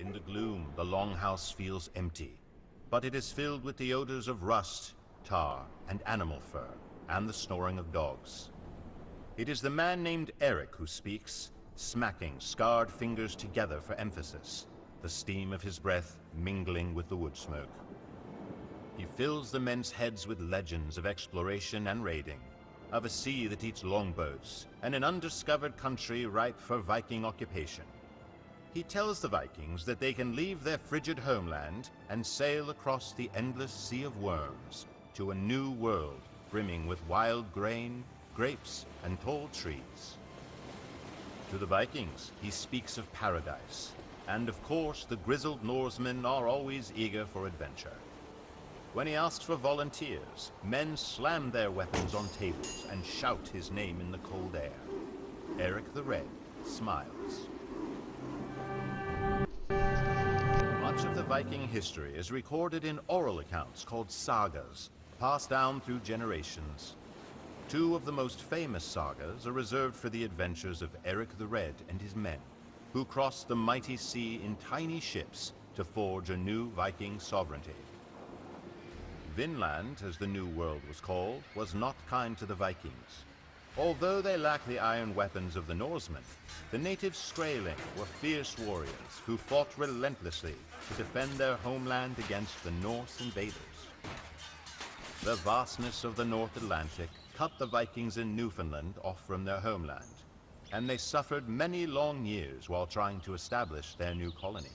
In the gloom, the longhouse feels empty, but it is filled with the odors of rust, tar, and animal fur, and the snoring of dogs. It is the man named Eric who speaks, smacking scarred fingers together for emphasis, the steam of his breath mingling with the wood smoke. He fills the men's heads with legends of exploration and raiding, of a sea that eats longboats, and an undiscovered country ripe for Viking occupation. He tells the Vikings that they can leave their frigid homeland and sail across the endless sea of worms to a new world brimming with wild grain, grapes, and tall trees. To the Vikings, he speaks of paradise, and of course the grizzled Norsemen are always eager for adventure. When he asks for volunteers, men slam their weapons on tables and shout his name in the cold air. Eric the Red smiles. Much of the Viking history is recorded in oral accounts called sagas, passed down through generations. Two of the most famous sagas are reserved for the adventures of Eric the Red and his men, who crossed the mighty sea in tiny ships to forge a new Viking sovereignty. Vinland, as the New World was called, was not kind to the Vikings. Although they lacked the iron weapons of the Norsemen, the native Skraeling were fierce warriors who fought relentlessly to defend their homeland against the Norse invaders. The vastness of the North Atlantic cut the Vikings in Newfoundland off from their homeland, and they suffered many long years while trying to establish their new colony.